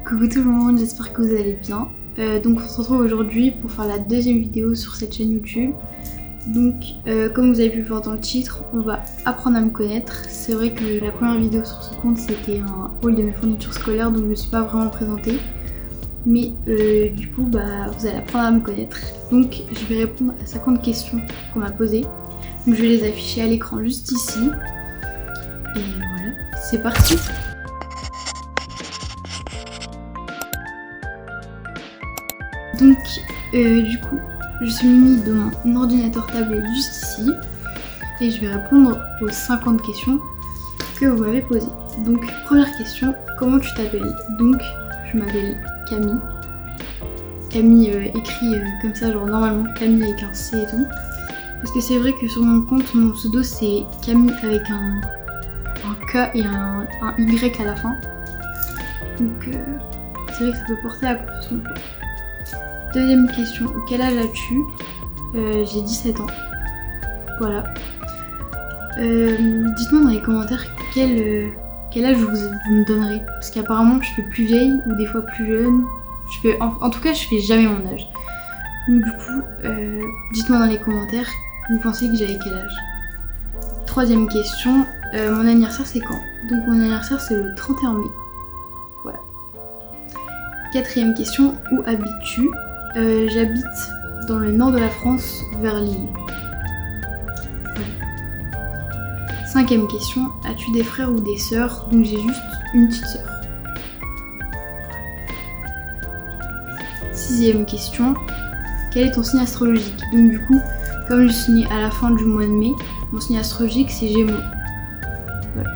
Coucou tout le monde, j'espère que vous allez bien. Donc on se retrouve aujourd'hui pour faire la deuxième vidéo sur cette chaîne YouTube. Donc comme vous avez pu le voir dans le titre, on va apprendre à me connaître. C'est vrai que la première vidéo sur ce compte c'était un haul de mes fournitures scolaires, donc je ne me suis pas vraiment présentée. Mais du coup vous allez apprendre à me connaître. Donc je vais répondre à 50 questions qu'on m'a posées. Donc je vais les afficher à l'écran juste ici. Et voilà, c'est parti. Donc du coup je suis munie de mon ordinateur tablette juste ici et je vais répondre aux 50 questions que vous m'avez posées. Donc première question, comment tu t'appelles? Donc je m'appelle Camille. Camille écrit comme ça, genre normalement Camille avec un C et tout. Parce que c'est vrai que sur mon compte, mon pseudo c'est Camille avec un K et un Y à la fin. Donc c'est vrai que ça peut porter à confusion. Deuxième question, quel âge as-tu? J'ai 17 ans. Voilà. Dites-moi dans les commentaires quel âge vous me donnerez. Parce qu'apparemment je fais plus vieille ou des fois plus jeune. En tout cas je fais jamais mon âge. Donc du coup, dites-moi dans les commentaires, vous pensez que j'avais quel âge? Troisième question, mon anniversaire c'est quand? Donc mon anniversaire c'est le 31 mai. Voilà. Quatrième question, où habites-tu? J'habite dans le nord de la France, vers Lille. Ouais. Cinquième question, as-tu des frères ou des sœurs? Donc j'ai juste une petite sœur. Sixième question, quel est ton signe astrologique? Donc du coup, comme je suis née à la fin du mois de mai, mon signe astrologique c'est Gémeaux. Voilà.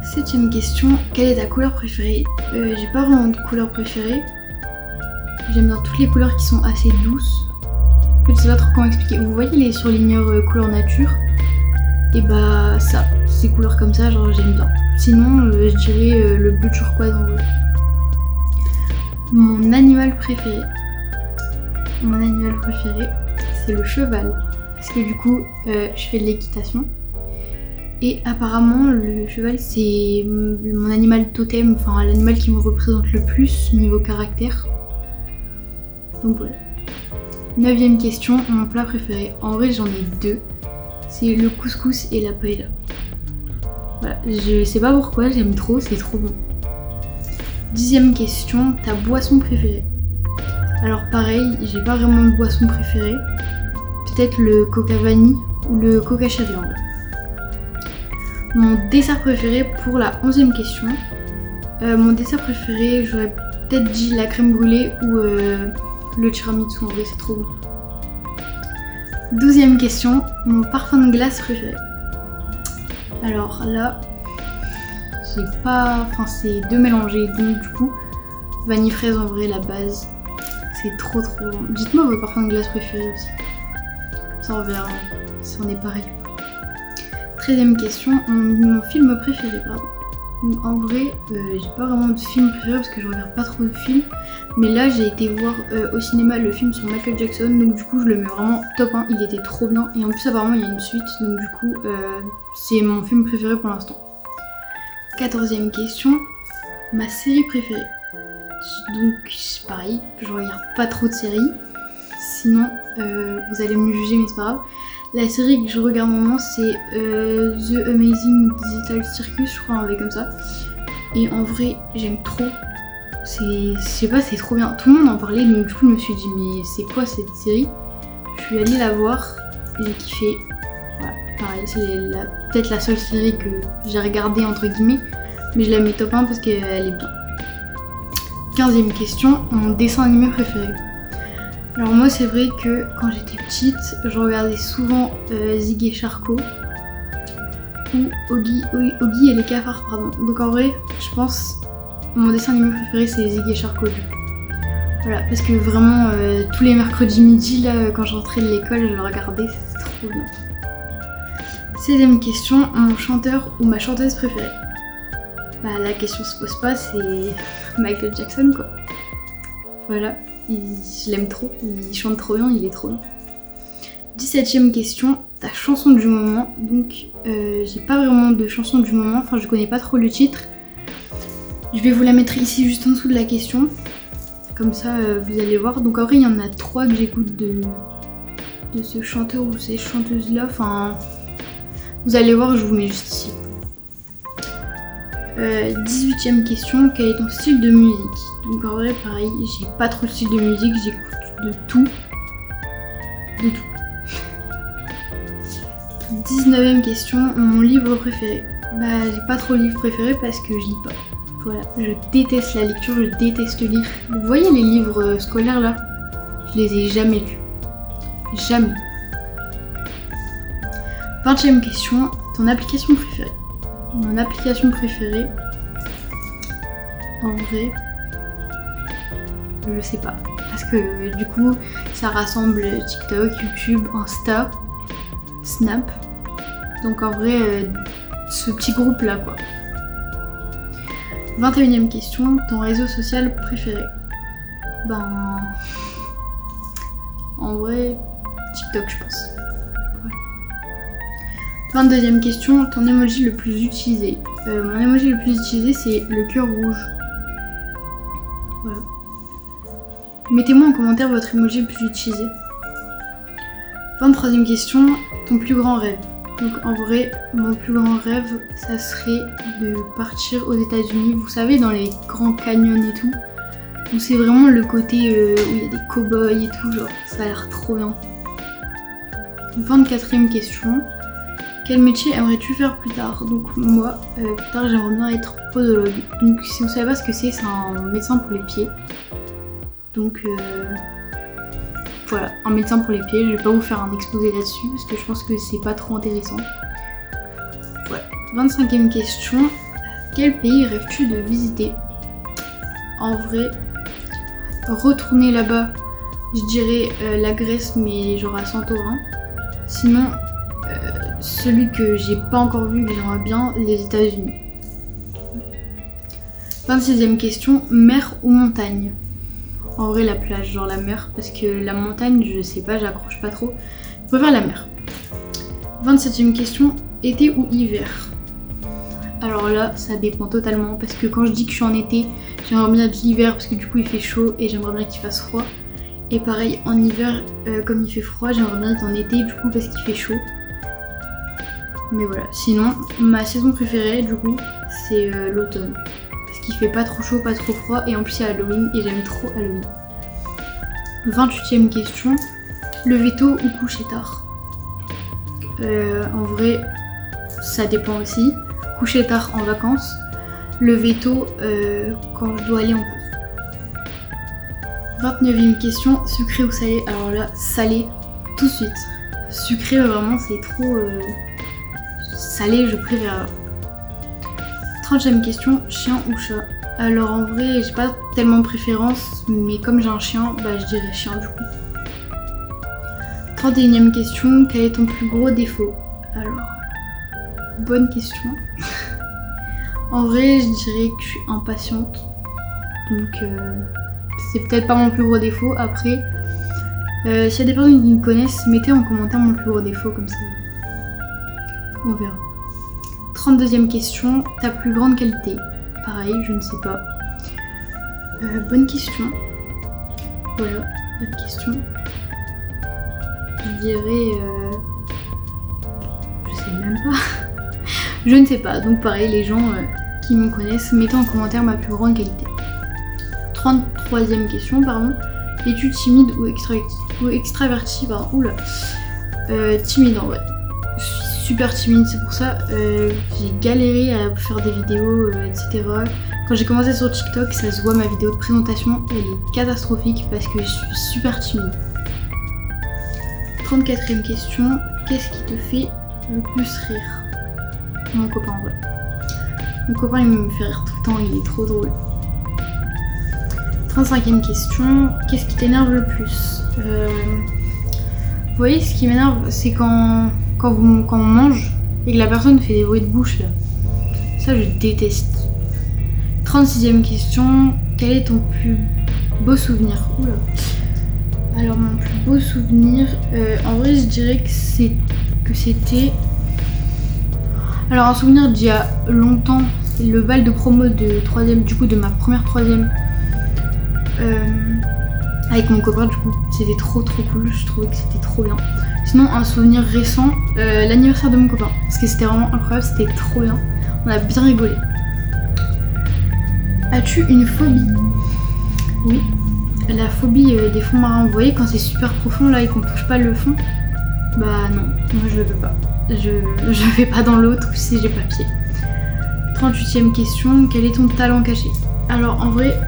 Septième question, quelle est ta couleur préférée? J'ai pas vraiment de couleur préférée. J'aime bien toutes les couleurs qui sont assez douces. En fait, je sais pas trop comment expliquer. Vous voyez les surligneurs couleur nature? Et bah ça, ces couleurs comme ça, genre j'aime bien. Sinon, je dirais le bleu turquoise en vrai. Mon animal préféré. Mon animal préféré, c'est le cheval. Parce que du coup, je fais de l'équitation. Et apparemment, le cheval, c'est mon animal totem, enfin l'animal qui me représente le plus niveau caractère. Donc voilà. Neuvième question, mon plat préféré. En vrai, j'en ai deux. C'est le couscous et la paella. Voilà, je sais pas pourquoi, j'aime trop, c'est trop bon. Dixième question, ta boisson préférée. Alors pareil, j'ai pas vraiment de boisson préférée. Peut-être le coca vanille ou le coca cherry en vrai. Mon dessert préféré pour la 11e question. Mon dessert préféré, j'aurais peut-être dit la crème brûlée ou le tiramisu, en vrai c'est trop bon. 12e question, mon parfum de glace préféré. Alors là, j'ai pas... Enfin c'est deux mélangés, donc du coup, vanille fraise en vrai la base. C'est trop bon. Dites-moi vos parfums de glace préférés aussi. Ça on verra si on est pareil. 13e question, mon film préféré, pardon. En vrai, j'ai pas vraiment de film préféré parce que je regarde pas trop de films. Mais là, j'ai été voir au cinéma le film sur Michael Jackson. Donc du coup, je le mets vraiment top 1. Il était trop bien. Et en plus, apparemment, il y a une suite. Donc du coup, c'est mon film préféré pour l'instant. 14e question, ma série préférée. Donc pareil, je regarde pas trop de séries. Sinon, vous allez me juger, mais c'est pas grave. La série que je regarde en ce moment c'est The Amazing Digital Circus, je crois, un truc comme ça. Et en vrai, j'aime trop. Je sais pas, c'est trop bien. Tout le monde en parlait, donc du coup je me suis dit mais c'est quoi cette série? Je suis allée la voir, j'ai kiffé. Voilà, pareil, c'est peut-être la seule série que j'ai regardée entre guillemets, mais je la mets top 1 parce qu'elle est bien. 15e question, mon dessin animé préféré. Alors moi c'est vrai que quand j'étais petite, je regardais souvent Zig et Charcot ou Oggy et les cafards, pardon. Donc en vrai, je pense mon dessin animé préféré c'est Zig et Charcot du coup. Voilà, parce que vraiment tous les mercredis midi là, quand je rentrais de l'école, je le regardais, c'était trop bien. 16e question, mon chanteur ou ma chanteuse préférée. Bah la question se pose pas, c'est Michael Jackson quoi. Voilà. Je l'aime trop, il chante trop bien, il est trop bien. 17e question, ta chanson du moment. Donc j'ai pas vraiment de chanson du moment, enfin je connais pas trop le titre. Je vais vous la mettre ici juste en dessous de la question. Comme ça, vous allez voir. Donc en vrai, il y en a 3 que j'écoute de ce chanteur ou ces chanteuses-là. Enfin, vous allez voir, je vous mets juste ici. 18ème question, quel est ton style de musique? Donc en vrai, pareil, j'ai pas trop de style de musique, j'écoute de tout. De tout. 19ème question, mon livre préféré. Bah, j'ai pas trop de livre préféré parce que je lis pas. Voilà, je déteste la lecture, je déteste lire. Vous voyez les livres scolaires là? Je les ai jamais lus. Jamais. 20ème question, ton application préférée? Mon application préférée, en vrai, je sais pas. Parce que du coup, ça rassemble TikTok, YouTube, Insta, Snap. Donc en vrai, ce petit groupe là quoi. 21ème question, ton réseau social préféré? Ben... En vrai, TikTok je pense. Ouais. 22ème question, ton emoji le plus utilisé? Mon emoji le plus utilisé c'est le cœur rouge. Voilà. Mettez-moi en commentaire votre emoji le plus utilisé. 23ème question, ton plus grand rêve? Donc en vrai, mon plus grand rêve, ça serait de partir aux États-Unis. Vous savez, dans les grands canyons et tout. Donc c'est vraiment le côté où il y a des cow-boys et tout, genre ça a l'air trop bien. 24ème question, quel métier aimerais-tu faire plus tard? Donc moi, plus tard j'aimerais bien être podologue. Donc si vous savez pas ce que c'est un médecin pour les pieds. Donc voilà, un médecin pour les pieds, je vais pas vous faire un exposé là-dessus parce que je pense que c'est pas trop intéressant. Voilà. 25ème question, quel pays rêves-tu de visiter? En vrai, retourner là-bas, je dirais la Grèce mais genre à Santorin. Sinon, celui que j'ai pas encore vu mais j'aimerais bien, les États-Unis. 26ème question, mer ou montagne? En vrai la plage, genre la mer, parce que la montagne, je sais pas, j'accroche pas trop. Je préfère la mer. 27ème question, été ou hiver? Alors là, ça dépend totalement, parce que quand je dis que je suis en été, j'aimerais bien être l'hiver, parce que du coup il fait chaud et j'aimerais bien qu'il fasse froid. Et pareil, en hiver, comme il fait froid, j'aimerais bien être en été, du coup parce qu'il fait chaud. Mais voilà, sinon, ma saison préférée, du coup, c'est l'automne. Qui fait pas trop chaud, pas trop froid, et en plus il y a Halloween et j'aime trop Halloween. 28ème question, lever tôt ou coucher tard? En vrai, ça dépend aussi. Coucher tard en vacances, lever tôt quand je dois aller en cours. 29ème question, sucré ou salé? Alors là, salé tout de suite. Sucré vraiment c'est trop... Salé je préfère. 30ème question, chien ou chat? Alors en vrai, j'ai pas tellement de préférence, mais comme j'ai un chien, bah je dirais chien du coup. 31ème question, quel est ton plus gros défaut? Alors, bonne question. En vrai, je dirais que je suis impatiente. Donc c'est peut-être pas mon plus gros défaut. Après, s'il y a des personnes qui me connaissent, mettez en commentaire mon plus gros défaut comme ça. On verra. 32ème question, ta plus grande qualité? Pareil, je ne sais pas. Bonne question. Voilà, bonne question. Je dirais... je sais même pas. Je ne sais pas. Donc pareil, les gens qui me connaissent, mettez en commentaire ma plus grande qualité. 33ème question, pardon. Es-tu timide ou extraverti? Pardon. Oula. Timide en vrai. Je suis super timide, c'est pour ça j'ai galéré à faire des vidéos, etc. Quand j'ai commencé sur TikTok, ça se voit, ma vidéo de présentation, elle est catastrophique parce que je suis super timide. 34ème question, qu'est-ce qui te fait le plus rire? Mon copain, en vrai. Mon copain, il me fait rire tout le temps, il est trop drôle. 35ème question, qu'est-ce qui t'énerve le plus? Vous voyez, ce qui m'énerve, c'est quand on mange et que la personne fait des bruits de bouche là. Ça je déteste. 36ème question, quel est ton plus beau souvenir? Oula. Alors mon plus beau souvenir, en vrai je dirais que c'était... Alors un souvenir d'il y a longtemps, le bal de promo de troisième, du coup de ma première troisième avec mon copain, du coup c'était trop cool, je trouvais que c'était trop bien. Sinon un souvenir récent, l'anniversaire de mon copain, parce que c'était vraiment incroyable, c'était trop bien, on a bien rigolé. As-tu une phobie? Oui, la phobie des fonds marins, vous voyez quand c'est super profond là et qu'on touche pas le fond, bah non, moi je veux pas. Je vais pas dans l'autre si j'ai pas pied. 38e question, quel est ton talent caché? Alors en vrai,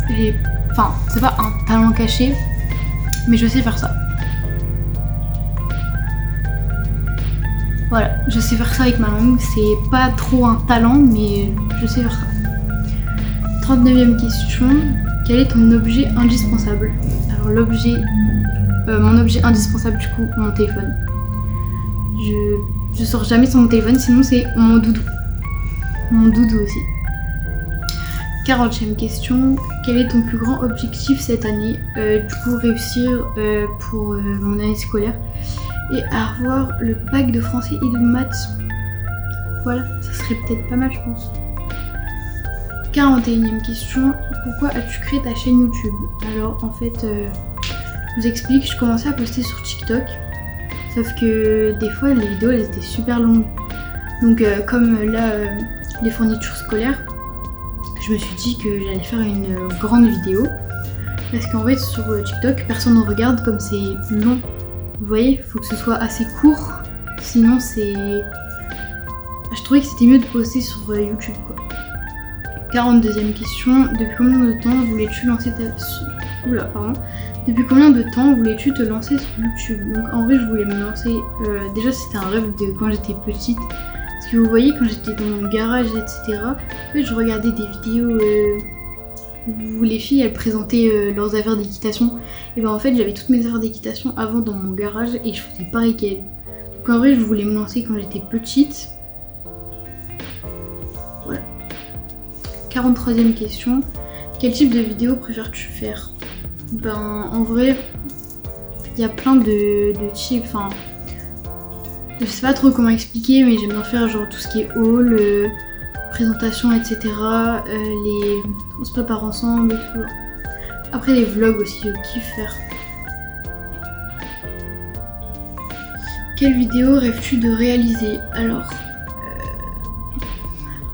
c'est pas un talent caché, mais je sais faire ça. Voilà, je sais faire ça avec ma langue, c'est pas trop un talent, mais je sais faire ça. 39e question, quel est ton objet indispensable? Alors mon objet indispensable du coup, mon téléphone. Je sors jamais sans mon téléphone, sinon c'est mon doudou. Mon doudou aussi. 40e question, quel est ton plus grand objectif cette année? Du coup réussir pour mon année scolaire et avoir le bac de français et de maths. Voilà, ça serait peut-être pas mal je pense. 41e question, pourquoi as-tu créé ta chaîne YouTube? Alors en fait, je vous explique, je commençais à poster sur TikTok, sauf que des fois les vidéos elles étaient super longues. Donc comme là, les fournitures scolaires, je me suis dit que j'allais faire une grande vidéo. Parce qu'en fait sur TikTok, personne ne regarde comme c'est long. Vous voyez, faut que ce soit assez court, sinon c'est... Je trouvais que c'était mieux de poster sur YouTube quoi. 42e question, depuis combien de temps voulais-tu lancer Depuis combien de temps voulais-tu te lancer sur YouTube? Donc en vrai je voulais me lancer, déjà c'était un rêve de quand j'étais petite. Parce que vous voyez quand j'étais dans mon garage etc, en fait je regardais des vidéos où les filles elles présentaient leurs affaires d'équitation. Et ben en fait j'avais toutes mes affaires d'équitation avant dans mon garage et je faisais pareil qu'elles. Donc en vrai je voulais me lancer quand j'étais petite. Voilà. 43e question, quel type de vidéo préfères-tu faire? Ben en vrai il y a plein de types, enfin je sais pas trop comment expliquer, mais j'aime bien faire genre tout ce qui est haul, présentation etc, on se prépare ensemble et tout. Après les vlogs aussi je kiffe faire. Quelle vidéo rêves-tu de réaliser? Alors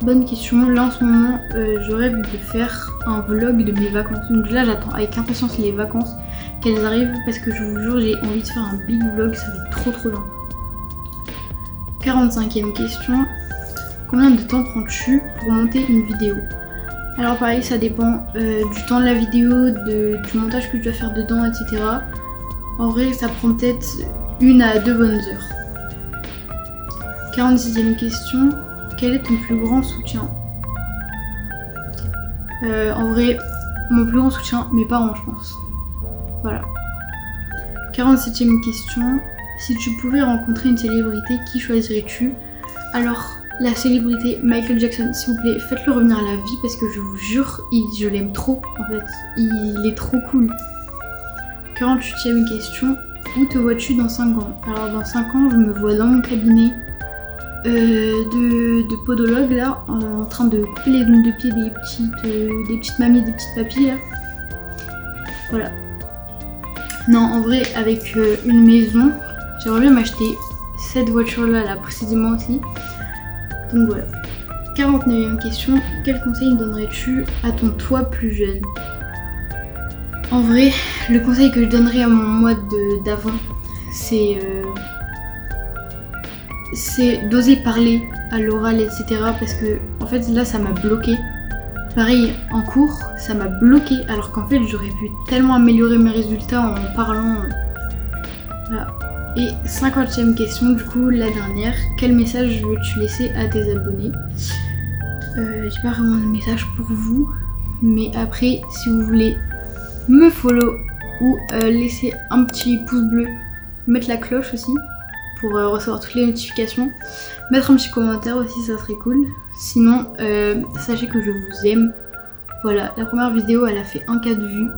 bonne question, là en ce moment je rêve de faire un vlog de mes vacances. Donc là j'attends avec impatience les vacances qu'elles arrivent parce que je vous jure j'ai envie de faire un big vlog, ça va être trop bien. 45e question, combien de temps prends-tu pour monter une vidéo? Alors pareil ça dépend du temps de la vidéo, du montage que tu dois faire dedans etc. En vrai ça prend peut-être 1 à 2 bonnes heures. 46e question, quel est ton plus grand soutien? En vrai, mon plus grand soutien, mes parents je pense. Voilà. 47e question, si tu pouvais rencontrer une célébrité, qui choisirais-tu? Alors, la célébrité Michael Jackson, s'il vous plaît, faites-le revenir à la vie parce que je vous jure, je l'aime trop en fait. Il est trop cool. 48e question, où te vois-tu dans 5 ans? Alors dans 5 ans, je me vois dans mon cabinet de podologue là, en train de couper les ongles de pied des petites mamies, des petites papilles là. Voilà. Non, en vrai, avec une maison, j'aimerais bien m'acheter cette voiture là précisément aussi. Donc voilà. 49e question, quel conseil donnerais-tu à ton toi plus jeune? En vrai, le conseil que je donnerais à mon moi d'avant, c'est d'oser parler à l'oral, etc. Parce que en fait là ça m'a bloqué. Pareil en cours, ça m'a bloqué alors qu'en fait j'aurais pu tellement améliorer mes résultats en parlant. Voilà. Et 50e question, du coup la dernière, quel message veux-tu laisser à tes abonnés? J'ai pas vraiment de message pour vous, mais après si vous voulez me follow ou laisser un petit pouce bleu, mettre la cloche aussi pour recevoir toutes les notifications, mettre un petit commentaire aussi, ça serait cool. Sinon sachez que je vous aime. Voilà, la première vidéo elle a fait 1K de vues,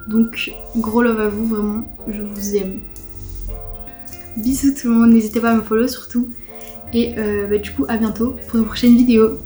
donc gros love à vous, vraiment je vous aime. Bisous tout le monde, n'hésitez pas à me follow surtout et du coup à bientôt pour une prochaine vidéo.